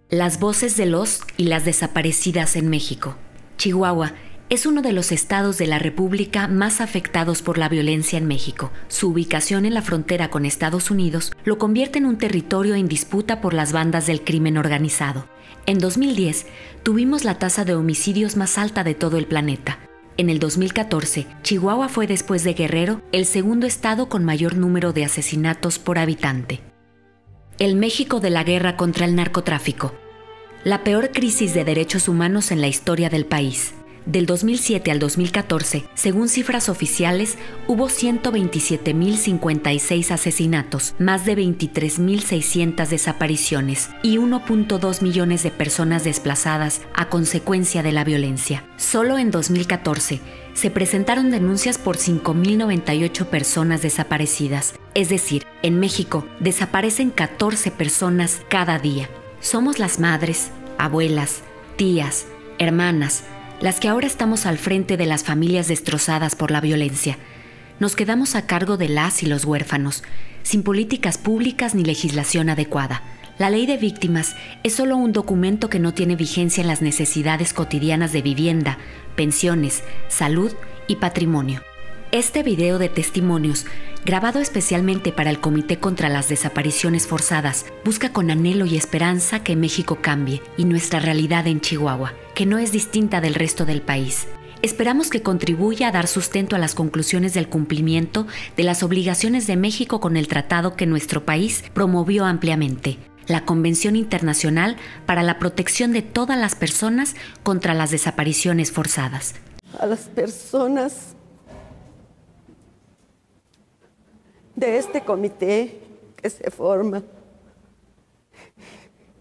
Las voces de los y las desaparecidas en México. Chihuahua es uno de los estados de la República más afectados por la violencia en México. Su ubicación en la frontera con Estados Unidos lo convierte en un territorio en disputa por las bandas del crimen organizado. En 2010, tuvimos la tasa de homicidios más alta de todo el planeta. En el 2014, Chihuahua fue, después de Guerrero, el segundo estado con mayor número de asesinatos por habitante. El México de la guerra contra el narcotráfico. La peor crisis de derechos humanos en la historia del país. Del 2007 al 2014, según cifras oficiales, hubo 127.056 asesinatos, más de 23.600 desapariciones y 1.2 millones de personas desplazadas a consecuencia de la violencia. Solo en 2014 se presentaron denuncias por 5.098 personas desaparecidas. Es decir, en México desaparecen 14 personas cada día. Somos las madres, abuelas, tías, hermanas, las que ahora estamos al frente de las familias destrozadas por la violencia. Nos quedamos a cargo de las y los huérfanos, sin políticas públicas ni legislación adecuada. La ley de víctimas es solo un documento que no tiene vigencia en las necesidades cotidianas de vivienda, pensiones, salud y patrimonio. Este video de testimonios, grabado especialmente para el Comité contra las Desapariciones Forzadas, busca con anhelo y esperanza que México cambie y nuestra realidad en Chihuahua, que no es distinta del resto del país. Esperamos que contribuya a dar sustento a las conclusiones del cumplimiento de las obligaciones de México con el tratado que nuestro país promovió ampliamente, la Convención Internacional para la Protección de todas las personas contra las desapariciones forzadas. A las personas de este comité que se forma,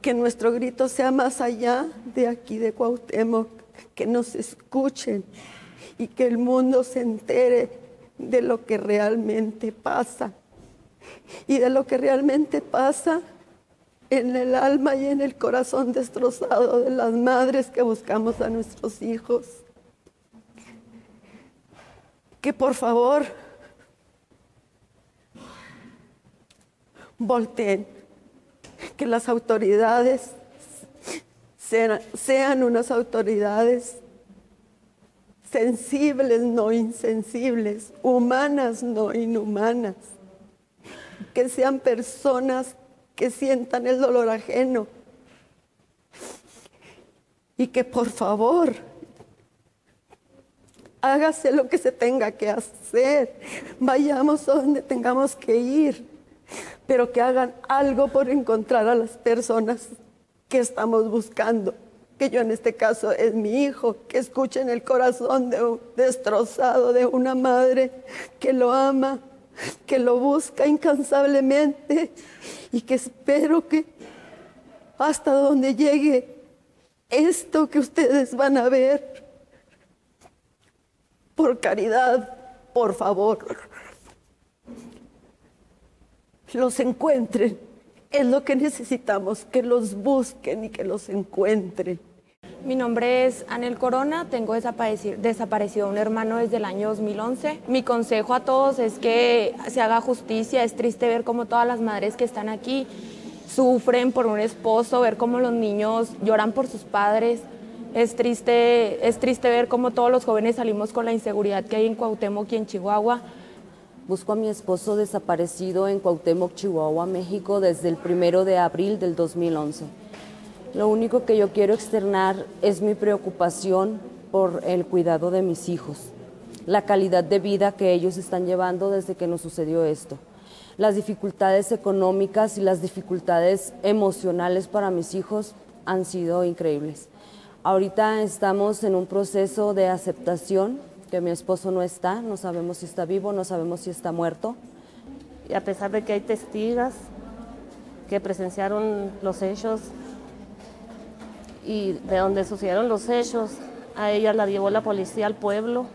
que nuestro grito sea más allá de aquí de Cuauhtémoc, que nos escuchen y que el mundo se entere de lo que realmente pasa y de lo que realmente pasa en el alma y en el corazón destrozado de las madres que buscamos a nuestros hijos. Que por favor volteen, que las autoridades sean unas autoridades sensibles, no insensibles, humanas, no inhumanas, que sean personas que sientan el dolor ajeno y que por favor hágase lo que se tenga que hacer, vayamos a donde tengamos que ir, pero que hagan algo por encontrar a las personas que estamos buscando, que yo en este caso es mi hijo, que escuchen el corazón destrozado de una madre que lo ama, que lo busca incansablemente y que espero que hasta donde llegue esto que ustedes van a ver, por caridad, por favor, los encuentren. Es lo que necesitamos, que los busquen y que los encuentren. Mi nombre es Anel Corona, tengo desaparecido un hermano desde el año 2011. Mi consejo a todos es que se haga justicia. Es triste ver cómo todas las madres que están aquí sufren por un esposo, ver cómo los niños lloran por sus padres. Es triste ver cómo todos los jóvenes salimos con la inseguridad que hay en Cuauhtémoc y en Chihuahua. Busco a mi esposo desaparecido en Cuauhtémoc, Chihuahua, México, desde el 1 de abril del 2011. Lo único que yo quiero externar es mi preocupación por el cuidado de mis hijos, la calidad de vida que ellos están llevando desde que nos sucedió esto, las dificultades económicas y las dificultades emocionales para mis hijos han sido increíbles. Ahorita estamos en un proceso de aceptación, que mi esposo no está, no sabemos si está vivo, no sabemos si está muerto. Y a pesar de que hay testigos que presenciaron los hechos y de donde sucedieron los hechos, a ella la llevó la policía al pueblo.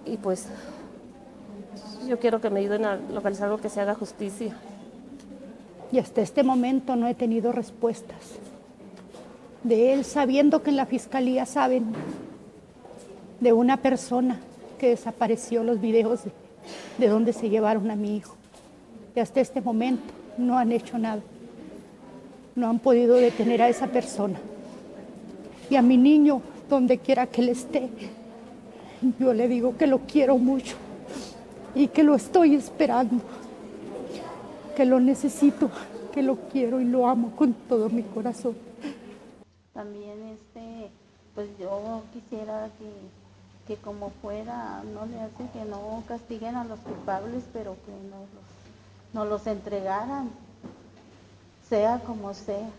Y pues yo quiero que me ayuden a localizar algo, que se haga justicia. Y hasta este momento no he tenido respuestas de él, sabiendo que en la fiscalía saben de una persona que desapareció, los videos de dónde se llevaron a mi hijo. Y hasta este momento no han hecho nada. no han podido detener a esa persona. Y a mi niño, donde quiera que él esté, yo le digo que lo quiero mucho y que lo estoy esperando, que lo necesito, que lo quiero y lo amo con todo mi corazón. También pues yo quisiera que como fuera, no le hacen, que no castiguen a los culpables, pero que nos los entregaran, sea como sea.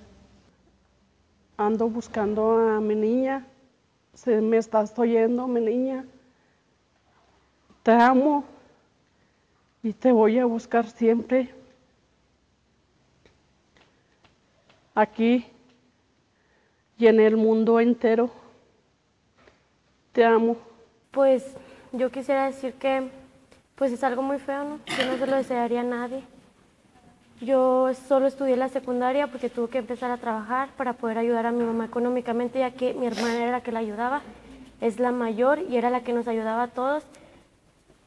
Ando buscando a mi niña, se me estás oyendo, mi niña. Te amo y te voy a buscar siempre. Aquí y en el mundo entero. Te amo. Pues yo quisiera decir que pues es algo muy feo, ¿no? Yo no se lo desearía a nadie. Yo solo estudié la secundaria porque tuve que empezar a trabajar para poder ayudar a mi mamá económicamente, ya que mi hermana era la que la ayudaba, es la mayor y era la que nos ayudaba a todos.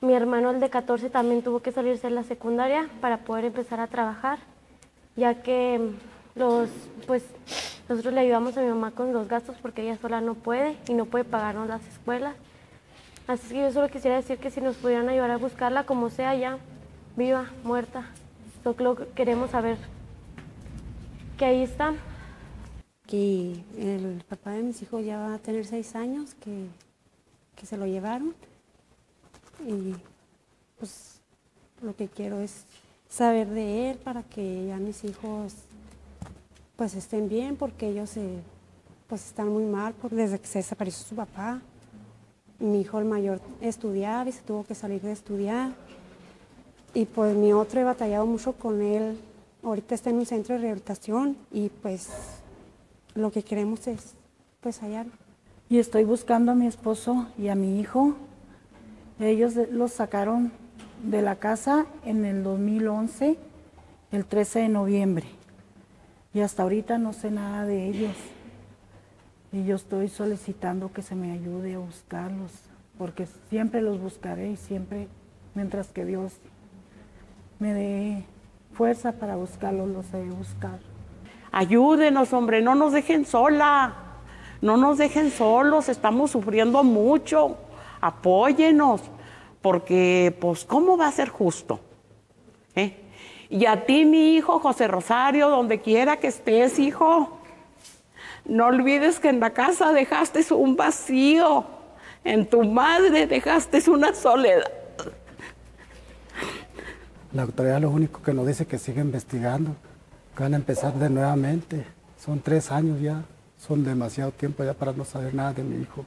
Mi hermano, el de 14, también tuvo que salirse de la secundaria para poder empezar a trabajar, ya que nosotros le ayudamos a mi mamá con los gastos porque ella sola no puede y no puede pagarnos las escuelas. Así que yo solo quisiera decir que si nos pudieran ayudar a buscarla, como sea ya, viva, muerta, lo queremos saber, que ahí está. Que el papá de mis hijos ya va a tener 6 años que se lo llevaron y pues lo que quiero es saber de él para que ya mis hijos pues estén bien, porque ellos pues están muy mal desde que se desapareció su papá. Mi hijo el mayor estudiaba y se tuvo que salir de estudiar. Y pues mi otro he batallado mucho con él. Ahorita está en un centro de rehabilitación y pues lo que queremos es pues hallarlo. Y estoy buscando a mi esposo y a mi hijo. Ellos los sacaron de la casa en el 2011, el 13 de noviembre. Y hasta ahorita no sé nada de ellos. Y yo estoy solicitando que se me ayude a buscarlos, porque siempre los buscaré y siempre, mientras que Dios me dé fuerza para buscarlos, los he de buscar. Ayúdenos, hombre, no nos dejen sola, no nos dejen solos, estamos sufriendo mucho, apóyenos, porque pues ¿cómo va a ser justo? Y a ti, mi hijo José Rosario, donde quiera que estés, hijo, no olvides que en la casa dejaste un vacío, en tu madre dejaste una soledad. La autoridad lo único que nos dice que sigue investigando, que van a empezar de nuevamente. Son 3 años ya, son demasiado tiempo ya para no saber nada de mi hijo.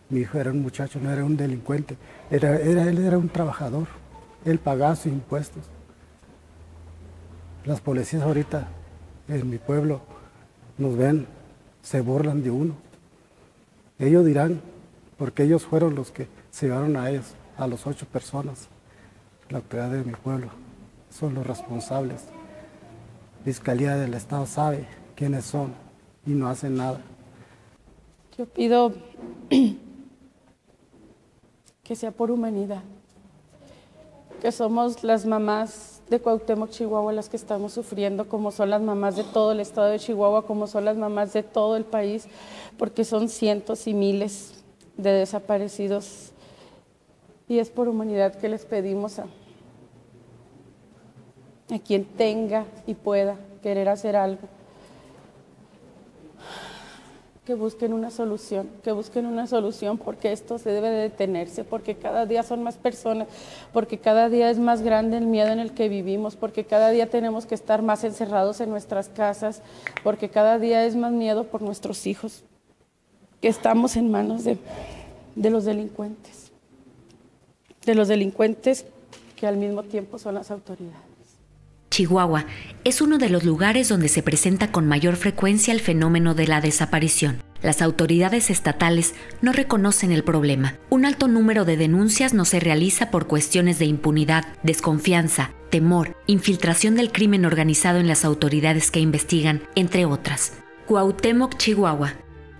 Mi hijo era un muchacho, no era un delincuente, él era un trabajador, él pagaba sus impuestos. Las policías ahorita en mi pueblo nos ven, se burlan de uno. Ellos dirán, porque ellos fueron los que se llevaron a ellos, a las 8 personas. La autoridad de mi pueblo son los responsables. Fiscalía del Estado sabe quiénes son y no hacen nada. Yo pido que sea por humanidad, que somos las mamás de Cuauhtémoc, Chihuahua, las que estamos sufriendo, como son las mamás de todo el estado de Chihuahua, como son las mamás de todo el país, porque son cientos y miles de desaparecidos. Y es por humanidad que les pedimos a quien tenga y pueda querer hacer algo, que busquen una solución, porque esto se debe de detenerse, porque cada día son más personas, porque cada día es más grande el miedo en el que vivimos, porque cada día tenemos que estar más encerrados en nuestras casas, porque cada día es más miedo por nuestros hijos, que estamos en manos de los delincuentes que al mismo tiempo son las autoridades. Chihuahua es uno de los lugares donde se presenta con mayor frecuencia el fenómeno de la desaparición. Las autoridades estatales no reconocen el problema. Un alto número de denuncias no se realiza por cuestiones de impunidad, desconfianza, temor, infiltración del crimen organizado en las autoridades que investigan, entre otras. Cuauhtémoc, Chihuahua.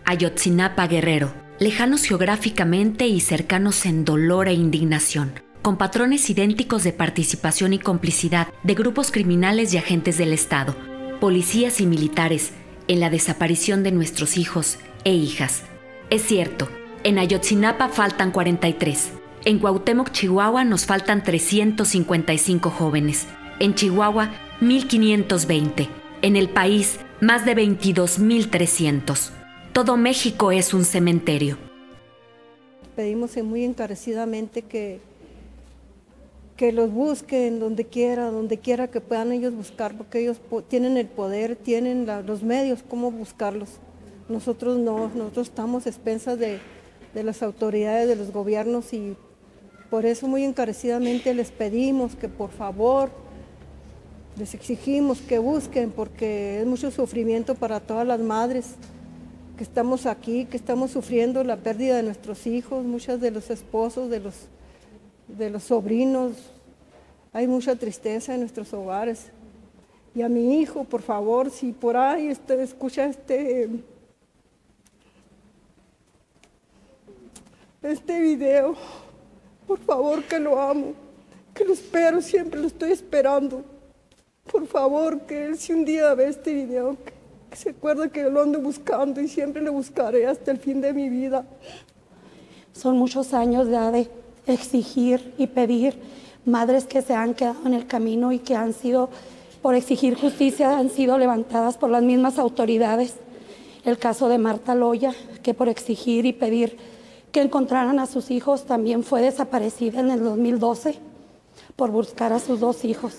Ayotzinapa, Guerrero. Lejanos geográficamente y cercanos en dolor e indignación, con patrones idénticos de participación y complicidad de grupos criminales y agentes del Estado. policías y militares en la desaparición de nuestros hijos e hijas. Es cierto, en Ayotzinapa faltan 43. En Cuauhtémoc, Chihuahua, nos faltan 355 jóvenes. En Chihuahua, 1,520. En el país, más de 22,300. Todo México es un cementerio. Pedimos muy encarecidamente que los busquen donde quiera que puedan ellos buscar, porque ellos tienen el poder, tienen los medios, cómo buscarlos. Nosotros no, nosotros estamos a expensas de las autoridades, de los gobiernos, y por eso muy encarecidamente les pedimos que por favor, les exigimos que busquen, porque es mucho sufrimiento para todas las madres que estamos aquí, que estamos sufriendo la pérdida de nuestros hijos, muchas de los esposos, de los sobrinos. Hay mucha tristeza en nuestros hogares. Y a mi hijo, por favor, si por ahí escucha este video, por favor, que lo amo, que lo espero, siempre lo estoy esperando. Por favor, que él, si un día ve este video, que se acuerde que yo lo ando buscando y siempre lo buscaré hasta el fin de mi vida. Son muchos años ya de exigir y pedir, madres que se han quedado en el camino y que han sido, por exigir justicia, han sido levantadas por las mismas autoridades. El caso de Marta Loya, que por exigir y pedir que encontraran a sus hijos, también fue desaparecida en el 2012 por buscar a sus 2 hijos.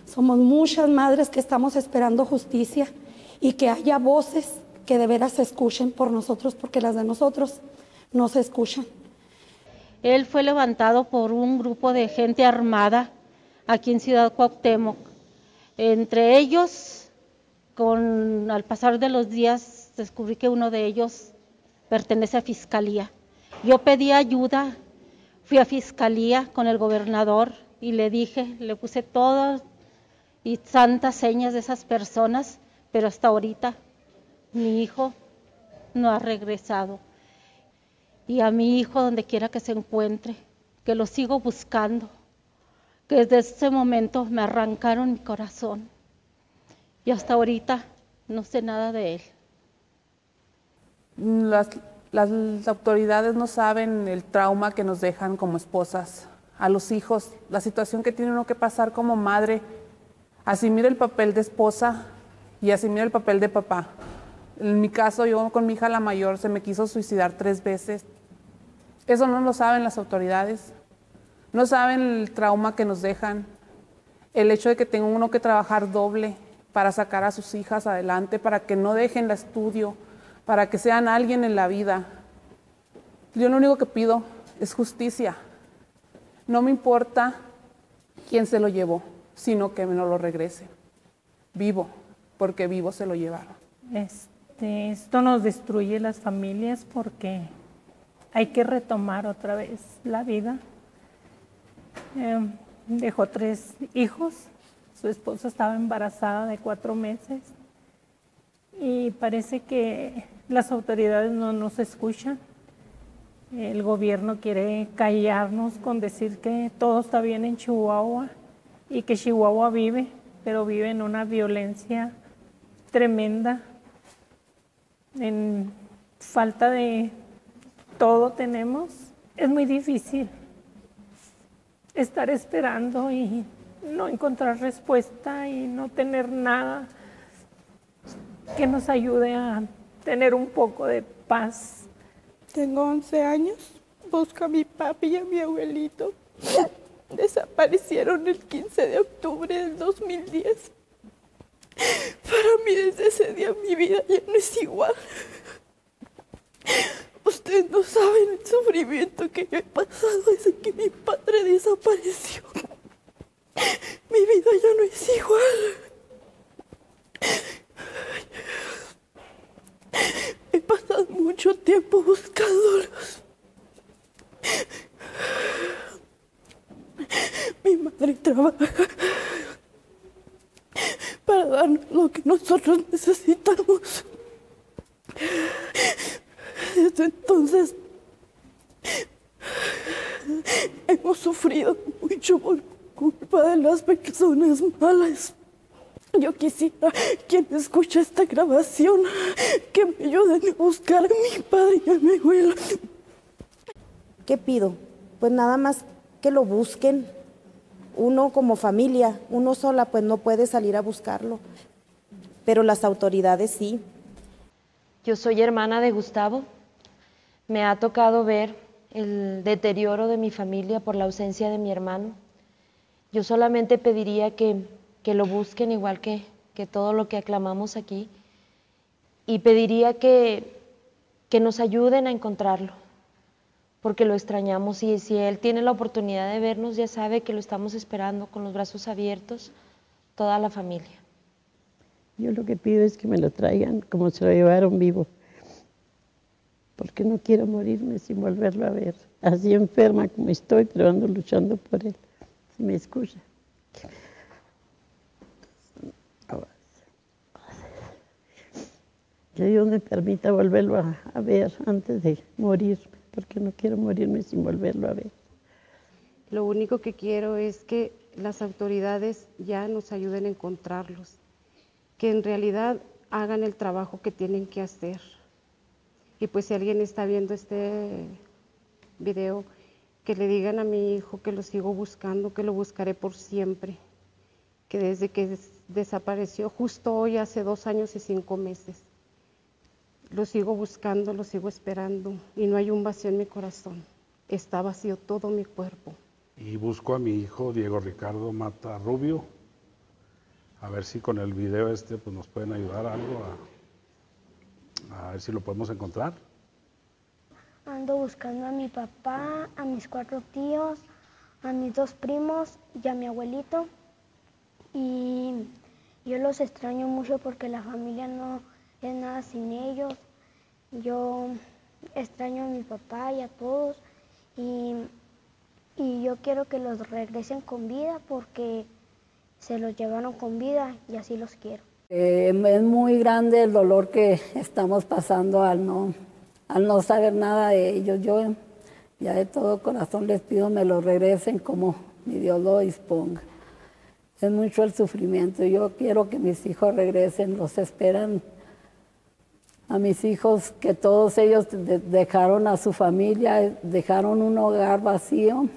Somos muchas madres que estamos esperando justicia y que haya voces que de veras se escuchen por nosotros, porque las de nosotros no se escuchan. Él fue levantado por un grupo de gente armada aquí en Ciudad Cuauhtémoc. Entre ellos, al pasar de los días, descubrí que uno de ellos pertenece a Fiscalía. Yo pedí ayuda, fui a Fiscalía con el gobernador y le dije, le puse todas y santas señas de esas personas, pero hasta ahorita mi hijo no ha regresado. Y a mi hijo, donde quiera que se encuentre, que lo sigo buscando, que desde ese momento me arrancaron mi corazón y hasta ahorita no sé nada de él. Las autoridades no saben el trauma que nos dejan como esposas a los hijos, la situación que tiene uno que pasar como madre, asumir el papel de esposa y asumir el papel de papá. En mi caso, yo con mi hija la mayor se me quiso suicidar 3 veces. Eso no lo saben las autoridades, no saben el trauma que nos dejan, el hecho de que tenga uno que trabajar doble para sacar a sus hijas adelante, para que no dejen el estudio, para que sean alguien en la vida. Yo lo único que pido es justicia. No me importa quién se lo llevó, sino que me lo regrese. Vivo, porque vivo se lo llevaron. Esto nos destruye las familias porque hay que retomar otra vez la vida. Dejó 3 hijos, su esposa estaba embarazada de 4 meses y parece que las autoridades no nos escuchan. El gobierno quiere callarnos con decir que todo está bien en Chihuahua y que Chihuahua vive, pero vive en una violencia tremenda, en falta de todo tenemos. Es muy difícil estar esperando y no encontrar respuesta y no tener nada que nos ayude a tener un poco de paz. Tengo 11 años, busco a mi papi y a mi abuelito. Desaparecieron el 15 de octubre del 2010. Para mí desde ese día mi vida ya no es igual. Ustedes no saben el sufrimiento que yo he pasado desde que mi padre desapareció. Mi vida ya no es igual. He pasado mucho tiempo buscándolos. Mi madre trabaja para darnos lo que nosotros necesitamos. Desde entonces hemos sufrido mucho por culpa de las personas malas Yo quisiera, quien escucha esta grabación, que me ayuden a buscar a mi padre y a mi abuelo. ¿Qué pido? Pues nada más que lo busquen. Uno como familia, uno sola pues no puede salir a buscarlo, pero las autoridades sí. Yo soy hermana de Gustavo. Me ha tocado ver el deterioro de mi familia por la ausencia de mi hermano. Yo solamente pediría que lo busquen igual que todo lo que aclamamos aquí, y pediría que nos ayuden a encontrarlo, porque lo extrañamos, y si él tiene la oportunidad de vernos, ya sabe que lo estamos esperando con los brazos abiertos, toda la familia. Yo lo que pido es que me lo traigan como se lo llevaron vivo, porque no quiero morirme sin volverlo a ver, así enferma como estoy, pero ando luchando por él, si me escucha. Que Dios me permita volverlo a ver antes de morir, porque no quiero morirme sin volverlo a ver. Lo único que quiero es que las autoridades ya nos ayuden a encontrarlos, que en realidad hagan el trabajo que tienen que hacer. Y pues si alguien está viendo este video, que le digan a mi hijo que lo sigo buscando, que lo buscaré por siempre, que desde que desapareció justo hoy hace 2 años y 5 meses, lo sigo buscando, lo sigo esperando, y no hay un vacío en mi corazón, está vacío todo mi cuerpo. Y busco a mi hijo Diego Ricardo Mata Rubio, a ver si con el video pues nos pueden ayudar algo a ver si lo podemos encontrar. Ando buscando a mi papá, a mis 4 tíos, a mis 2 primos y a mi abuelito, y yo los extraño mucho porque la familia no es nada sin ellos. Yo extraño a mi papá y a todos, y yo quiero que los regresen con vida porque se los llevaron con vida y así los quiero. Es muy grande el dolor que estamos pasando al no saber nada de ellos. Yo ya de todo corazón les pido me los regresen como mi Dios lo disponga. Es mucho el sufrimiento. Yo quiero que mis hijos regresen, los esperan a mis hijos, que todos ellos dejaron a su familia, dejaron un hogar vacío,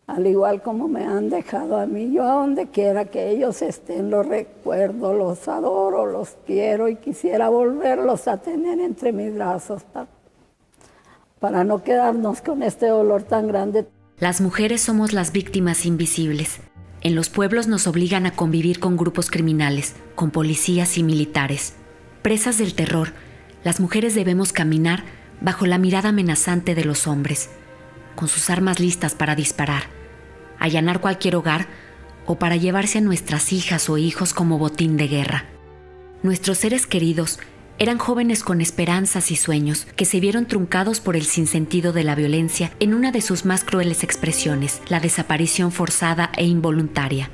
al igual como me han dejado a mí. Yo a donde quiera que ellos estén los recuerdo, los adoro, los quiero, y quisiera volverlos a tener entre mis brazos para no quedarnos con este dolor tan grande. Las mujeres somos las víctimas invisibles. En los pueblos nos obligan a convivir con grupos criminales, con policías y militares. Presas del terror, las mujeres debemos caminar bajo la mirada amenazante de los hombres, con sus armas listas para disparar, allanar cualquier hogar o para llevarse a nuestras hijas o hijos como botín de guerra. Nuestros seres queridos eran jóvenes con esperanzas y sueños que se vieron truncados por el sinsentido de la violencia en una de sus más crueles expresiones, la desaparición forzada e involuntaria.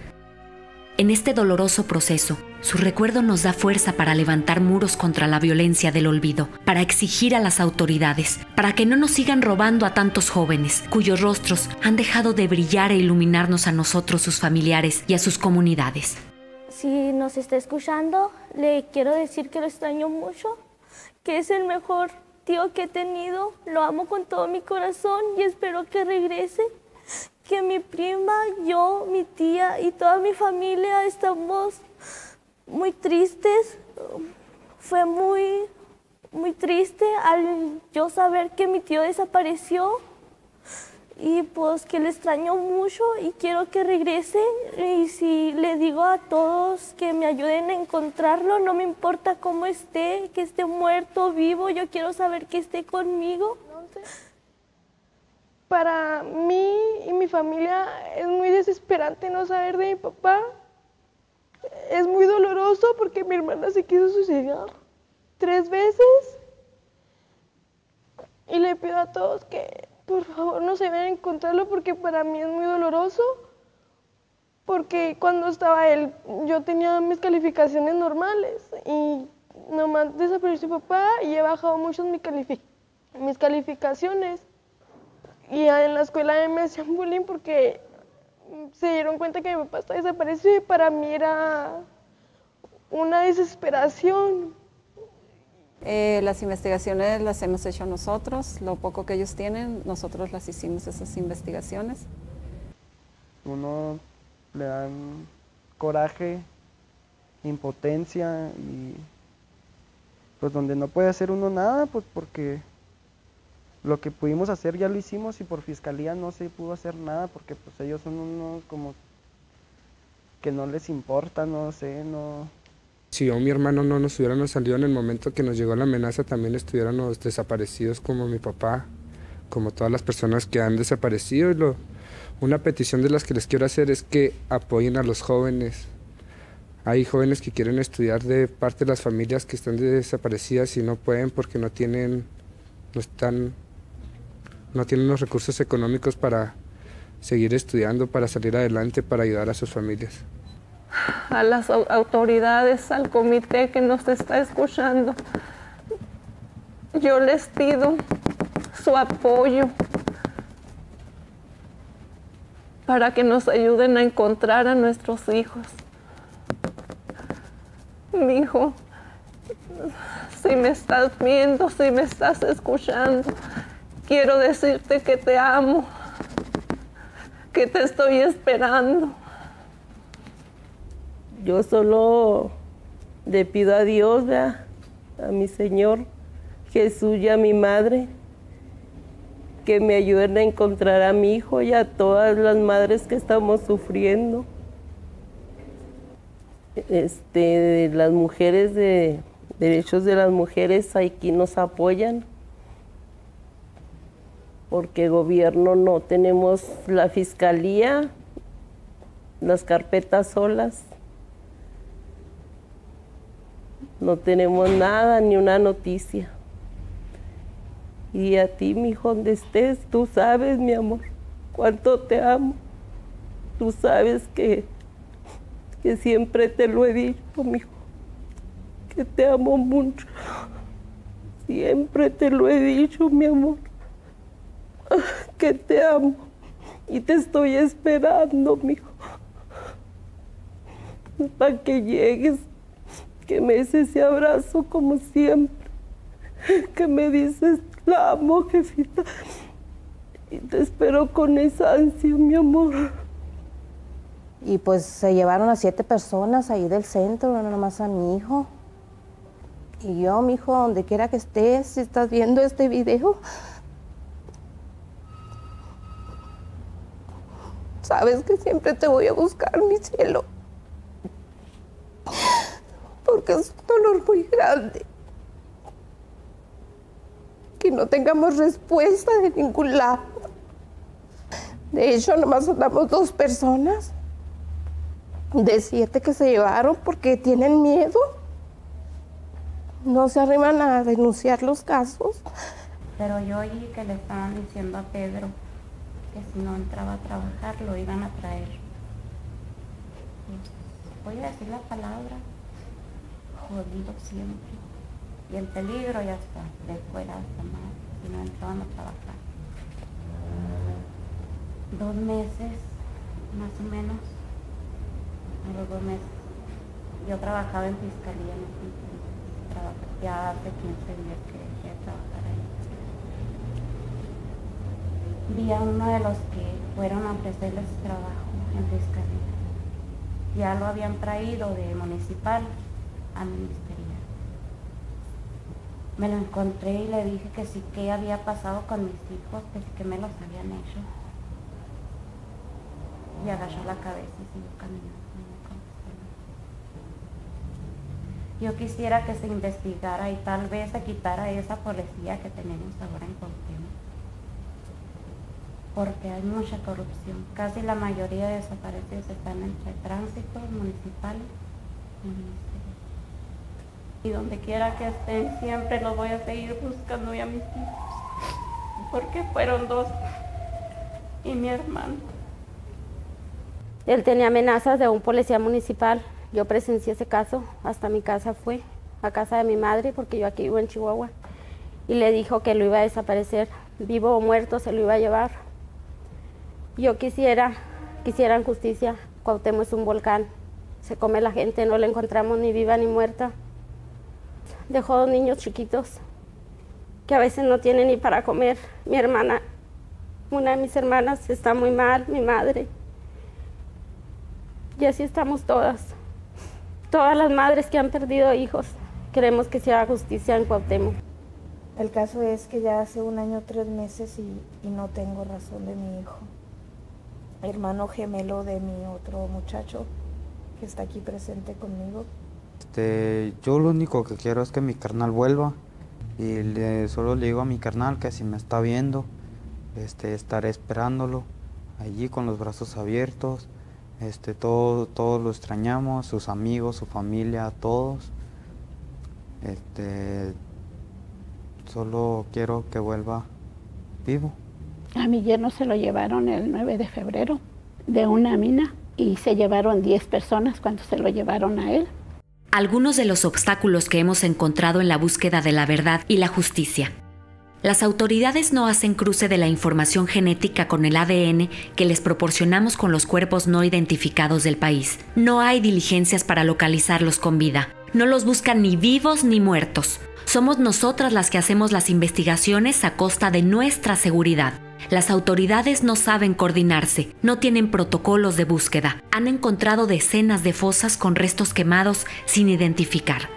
En este doloroso proceso, su recuerdo nos da fuerza para levantar muros contra la violencia del olvido, para exigir a las autoridades, para que no nos sigan robando a tantos jóvenes, cuyos rostros han dejado de brillar e iluminarnos a nosotros, sus familiares y a sus comunidades. Si nos está escuchando, le quiero decir que lo extraño mucho, que es el mejor tío que he tenido, lo amo con todo mi corazón y espero que regrese. Que mi prima, yo, mi tía y toda mi familia estamos muy tristes. Fue muy triste al yo saber que mi tío desapareció, y pues que le extraño mucho y quiero que regrese. Y si le digo a todos que me ayuden a encontrarlo, no me importa cómo esté, que esté muerto, vivo, yo quiero saber que esté conmigo. Para mí y mi familia es muy desesperante no saber de mi papá. Es muy doloroso porque mi hermana se quiso suicidar 3 veces. Y le pido a todos que por favor no se vayan a encontrarlo porque para mí es muy doloroso. Porque cuando estaba él, yo tenía mis calificaciones normales y nomás desapareció mi papá y he bajado mucho mis calificaciones. Y en la escuela me hacían bullying porque se dieron cuenta que mi papá está desaparecido y para mí era una desesperación. Las investigaciones las hemos hecho nosotros, lo poco que ellos tienen, nosotros las hicimos esas investigaciones. Uno le dan coraje, impotencia y pues donde no puede hacer uno nada, pues porque lo que pudimos hacer ya lo hicimos y por fiscalía no se pudo hacer nada porque pues ellos son unos como que no les importa, no sé, no... Si yo o mi hermano no nos hubiéramos salido en el momento que nos llegó la amenaza, también estuviéramos desaparecidos como mi papá, como todas las personas que han desaparecido. Y una petición de las que les quiero hacer es que apoyen a los jóvenes. Hay jóvenes que quieren estudiar de parte de las familias que están desaparecidas y no pueden porque no tienen los recursos económicos para seguir estudiando, para salir adelante, para ayudar a sus familias. A las autoridades, al comité que nos está escuchando, yo les pido su apoyo para que nos ayuden a encontrar a nuestros hijos. Mi hijo, si me estás viendo, si me estás escuchando, quiero decirte que te amo, que te estoy esperando. Yo solo le pido a Dios, a mi Señor Jesús y a mi madre, que me ayuden a encontrar a mi hijo y a todas las madres que estamos sufriendo. Las mujeres de derechos de las mujeres aquí nos apoyan, porque gobierno no tenemos la fiscalía, las carpetas solas. No tenemos nada, ni una noticia. Y a ti, mi hijo, donde estés, tú sabes, mi amor, cuánto te amo. Tú sabes que siempre te lo he dicho, mi hijo, que te amo mucho. Siempre te lo he dicho, mi amor, que te amo. Y te estoy esperando, mi hijo, para que llegues. Que me des ese abrazo como siempre, que me dices, la amo, jefita, y te espero con esa ansia, mi amor. Y pues se llevaron a 7 personas ahí del centro, no nomás a mi hijo. Y yo, mi hijo, donde quiera que estés, si estás viendo este video, sabes que siempre te voy a buscar, mi cielo. Porque es un dolor muy grande que no tengamos respuesta de ningún lado. De hecho, nomás andamos 2 personas de 7 que se llevaron porque tienen miedo. No se arriman a denunciar los casos. Pero yo oí que le estaban diciendo a Pedro que si no entraba a trabajar lo iban a traer. Voy a decir la palabra. Jodido siempre y en peligro ya está, de fuera hasta más, si no entraban a trabajar. 2 meses, más o menos, a los 2 meses, yo trabajaba en fiscalía en ese entonces, ya hace 15 días que dejé de trabajar ahí. Vi a uno de los que fueron a ofrecerles trabajo en fiscalía, ya lo habían traído de municipal a ministerial. Me lo encontré y le dije que sí, que había pasado con mis hijos, que sí que me los habían hecho. Y agachó la cabeza y siguió caminando. Yo quisiera que se investigara y tal vez se quitara esa policía que tenemos ahora en Cuauhtémoc, porque hay mucha corrupción. Casi la mayoría de desaparecidos están entre tránsito, municipales y ministerial. Y donde quiera que estén, siempre los voy a seguir buscando y a mis hijos, porque fueron 2 y mi hermano. Él tenía amenazas de un policía municipal. Yo presencié ese caso, hasta mi casa fue, a casa de mi madre, porque yo aquí vivo en Chihuahua, y le dijo que lo iba a desaparecer, vivo o muerto se lo iba a llevar. Yo quisiera quisieran justicia. Cuauhtémoc es un volcán, se come la gente, no la encontramos ni viva ni muerta. Dejó 2 niños chiquitos que a veces no tienen ni para comer. Mi hermana, una de mis hermanas está muy mal, mi madre. Y así estamos todas las madres que han perdido hijos. Queremos que se haga justicia en Cuauhtémoc. El caso es que ya hace 1 año 3 meses y no tengo razón de mi hijo. Hermano gemelo de mi otro muchacho que está aquí presente conmigo. Yo lo único que quiero es que mi carnal vuelva y solo le digo a mi carnal que si me está viendo, estaré esperándolo allí con los brazos abiertos. Todos lo extrañamos, sus amigos, su familia, todos. Solo quiero que vuelva vivo. A mi yerno se lo llevaron el 9 de febrero de una mina y se llevaron 10 personas cuando se lo llevaron a él. Algunos de los obstáculos que hemos encontrado en la búsqueda de la verdad y la justicia. Las autoridades no hacen cruce de la información genética con el ADN que les proporcionamos con los cuerpos no identificados del país. No hay diligencias para localizarlos con vida. No los buscan ni vivos ni muertos. Somos nosotras las que hacemos las investigaciones a costa de nuestra seguridad. Las autoridades no saben coordinarse, no tienen protocolos de búsqueda. Han encontrado decenas de fosas con restos quemados sin identificar.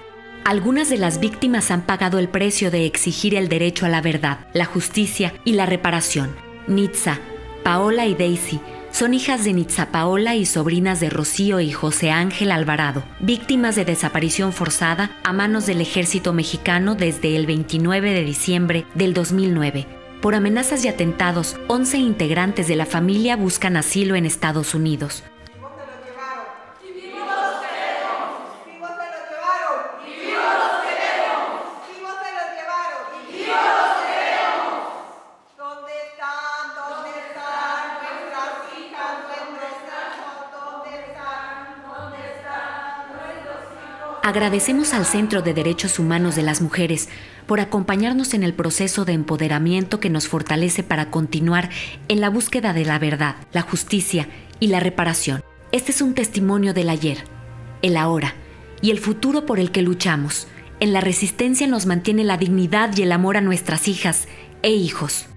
Algunas de las víctimas han pagado el precio de exigir el derecho a la verdad, la justicia y la reparación. Nitza, Paola y Daisy son hijas de Nitza Paola y sobrinas de Rocío y José Ángel Alvarado, víctimas de desaparición forzada a manos del ejército mexicano desde el 29 de diciembre del 2009. Por amenazas y atentados, 11 integrantes de la familia buscan asilo en Estados Unidos. Agradecemos al Centro de Derechos Humanos de las Mujeres por acompañarnos en el proceso de empoderamiento que nos fortalece para continuar en la búsqueda de la verdad, la justicia y la reparación. Este es un testimonio del ayer, el ahora y el futuro por el que luchamos. En la resistencia nos mantiene la dignidad y el amor a nuestras hijas e hijos.